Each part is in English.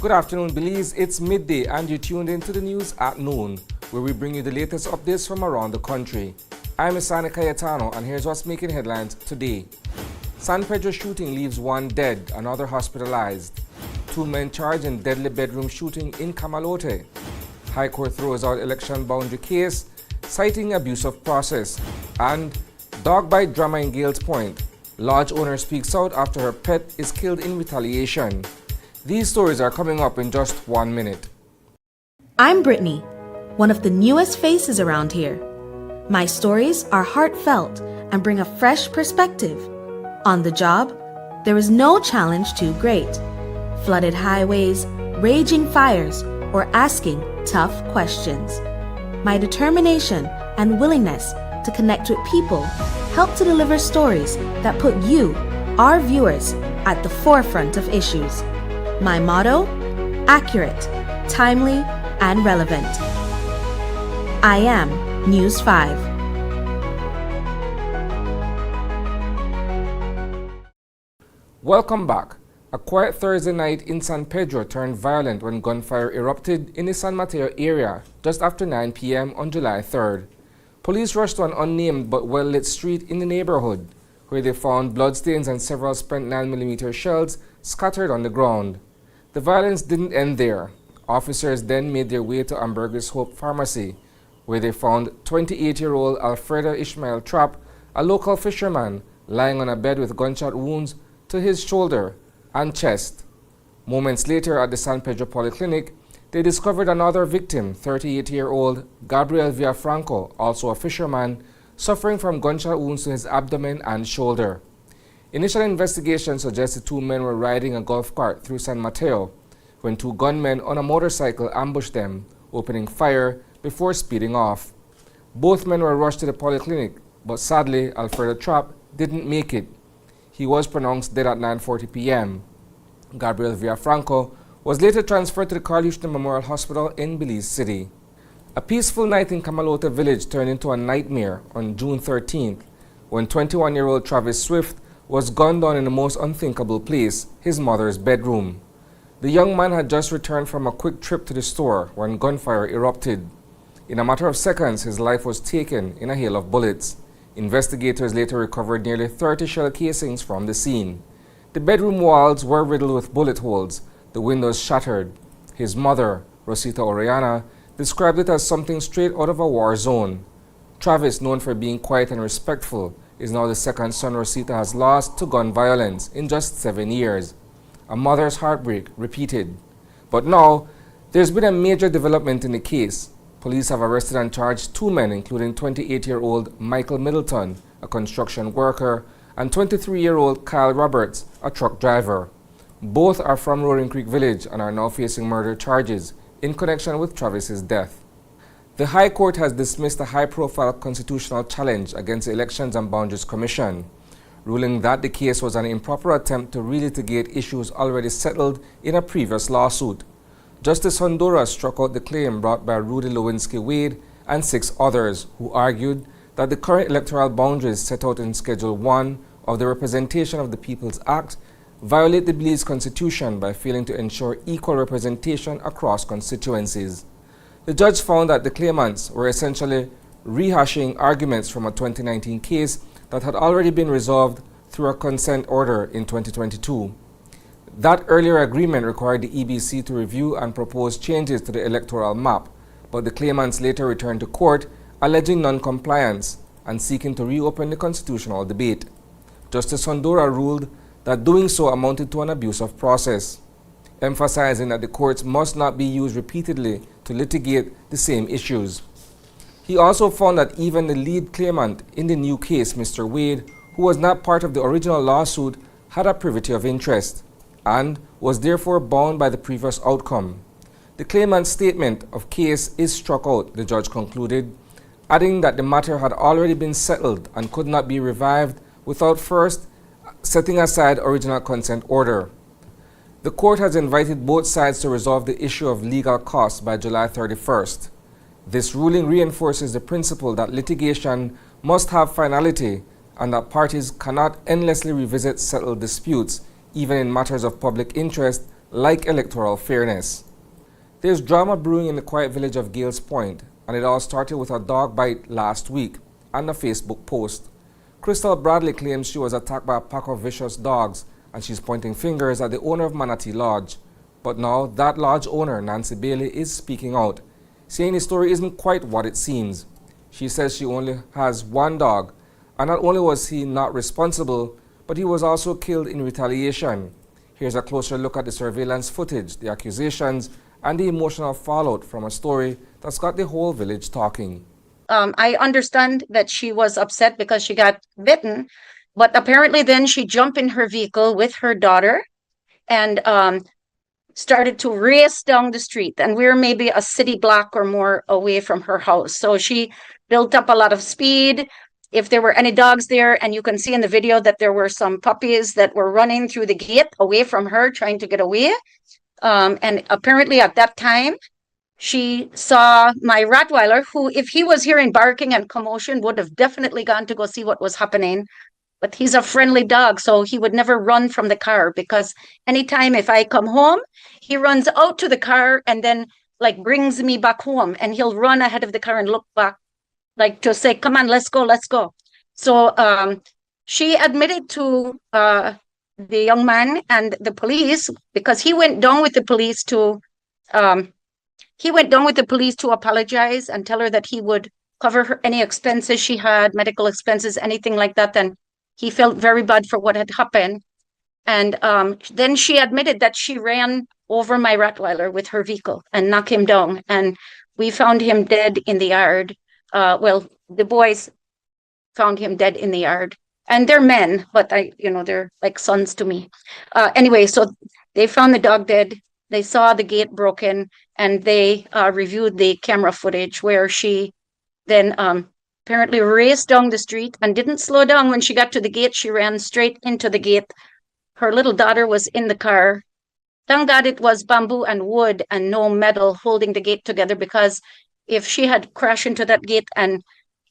Good afternoon, Belize. It's midday and you're tuned into the news at noon, where we bring you the latest updates from around the country. I'm Isani Cayetano, and here's what's making headlines today. San Pedro shooting leaves one dead, another hospitalized. 2 men charged in deadly bedroom shooting in Camalote. High Court throws out election boundary case, citing abuse of process. And dog bite drama in Gails Point. Lodge owner speaks out after her pet is killed in retaliation. These stories are coming up in just 1 minute. I'm Brittany, one of the newest faces around here. My stories are heartfelt and bring a fresh perspective. On the job, there is no challenge too great. Flooded highways, raging fires, or asking tough questions. My determination and willingness to connect with people help to deliver stories that put you, our viewers, at the forefront of issues. My motto: accurate, timely, and relevant. I am News 5. Welcome back. A quiet Thursday night in San Pedro turned violent when gunfire erupted in the San Mateo area just after 9 p.m. on July 3rd. Police rushed to an unnamed but well-lit street in the neighborhood, where they found bloodstains and several spent 9mm shells scattered on the ground. The violence didn't end there. Officers then made their way to Ambergris Hope Pharmacy, where they found 28-year-old Alfredo Ishmael Trapp, a local fisherman, lying on a bed with gunshot wounds to his shoulder and chest. Moments later at the San Pedro Polyclinic, they discovered another victim, 38-year-old Gabriel Villafranco, also a fisherman, suffering from gunshot wounds to his abdomen and shoulder. Initial investigation suggests the 2 men were riding a golf cart through San Mateo when 2 gunmen on a motorcycle ambushed them, opening fire before speeding off. Both men were rushed to the polyclinic, but sadly, Alfredo Trapp didn't make it. He was pronounced dead at 9:40 p.m. Gabriel Villafranco was later transferred to the Carl Houston Memorial Hospital in Belize City. A peaceful night in Camalote village turned into a nightmare on June 13th when 21-year-old Travis Swift was gunned down in the most unthinkable place, his mother's bedroom. The young man had just returned from a quick trip to the store when gunfire erupted. In a matter of seconds, his life was taken in a hail of bullets. Investigators later recovered nearly 30 shell casings from the scene. The bedroom walls were riddled with bullet holes, the windows shattered. His mother, Rosita Oriana, described it as something straight out of a war zone. Travis, known for being quiet and respectful, is now the second son Rosita has lost to gun violence in just 7 years. A mother's heartbreak repeated. But now, there's been a major development in the case. Police have arrested and charged 2 men, including 28-year-old Michael Middleton, a construction worker, and 23-year-old Kyle Roberts, a truck driver. Both are from Roaring Creek Village and are now facing murder charges in connection with Travis's death. The High Court has dismissed a high-profile constitutional challenge against the Elections and Boundaries Commission, ruling that the case was an improper attempt to relitigate issues already settled in a previous lawsuit. Justice Honduras struck out the claim brought by Rudy Lewinsky Wade and 6 others, who argued that the current electoral boundaries set out in Schedule 1 of the Representation of the People's Act violate the Belize Constitution by failing to ensure equal representation across constituencies. The judge found that the claimants were essentially rehashing arguments from a 2019 case that had already been resolved through a consent order in 2022. That earlier agreement required the EBC to review and propose changes to the electoral map, but the claimants later returned to court alleging non-compliance and seeking to reopen the constitutional debate. Justice Honduras ruled that doing so amounted to an abuse of process, emphasizing that the courts must not be used repeatedly to litigate the same issues. He also found that even the lead claimant in the new case, Mr. Wade, who was not part of the original lawsuit, had a privity of interest and was therefore bound by the previous outcome. The claimant's statement of case is struck out, the judge concluded, adding that the matter had already been settled and could not be revived without first setting aside original consent order. The court has invited both sides to resolve the issue of legal costs by July 31st. This ruling reinforces the principle that litigation must have finality and that parties cannot endlessly revisit settled disputes, even in matters of public interest like electoral fairness. There's drama brewing in the quiet village of Gails Point, and it all started with a dog bite last week and a Facebook post. Crystal Bradley claims she was attacked by a pack of vicious dogs, and she's pointing fingers at the owner of Manatee Lodge. But now that lodge owner, Nancy Bailey, is speaking out, saying the story isn't quite what it seems. She says she only has one dog, and not only was he not responsible, but he was also killed in retaliation. Here's a closer look at the surveillance footage, the accusations, and the emotional fallout from a story that's got the whole village talking. I understand that she was upset because she got bitten, but apparently then she jumped in her vehicle with her daughter and started to race down the street. And we're maybe a city block or more away from her house. So she built up a lot of speed. If there were any dogs there, and you can see in the video that there were some puppies that were running through the gate away from her, trying to get away. And apparently at that time, she saw my Rottweiler, who, if he was hearing barking and commotion, would have definitely gone to go see what was happening. But he's a friendly dog, so he would never run from the car, because anytime if I come home, he runs out to the car and then like brings me back home, and he'll run ahead of the car and look back, like to say, come on, let's go, let's go. So she admitted to the young man and the police, because he went down with the police to apologize and tell her that he would cover her any expenses she had, medical expenses, anything like that. And he felt very bad for what had happened. And then she admitted that she ran over my Rottweiler with her vehicle and knocked him down. And we found him dead in the yard. Well, the boys found him dead in the yard, and they're men, but they're like sons to me. Anyway, so they found the dog dead. They saw the gate broken, and they reviewed the camera footage where she then apparently raced down the street and didn't slow down. When she got to the gate, she ran straight into the gate. Her little daughter was in the car. Thank God it was bamboo and wood and no metal holding the gate together, because if she had crashed into that gate and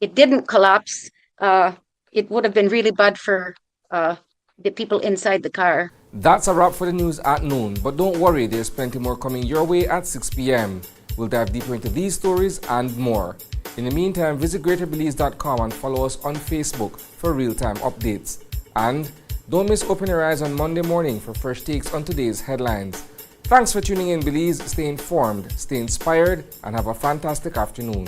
it didn't collapse, it would have been really bad for the people inside the car. That's a wrap for the news at noon, but don't worry, there's plenty more coming your way at 6 p.m. We'll dive deeper into these stories and more. In the meantime, visit greaterbelize.com and follow us on Facebook for real-time updates. And don't miss Open Your Eyes on Monday morning for fresh takes on today's headlines. Thanks for tuning in, Belize. Stay informed, stay inspired, and have a fantastic afternoon.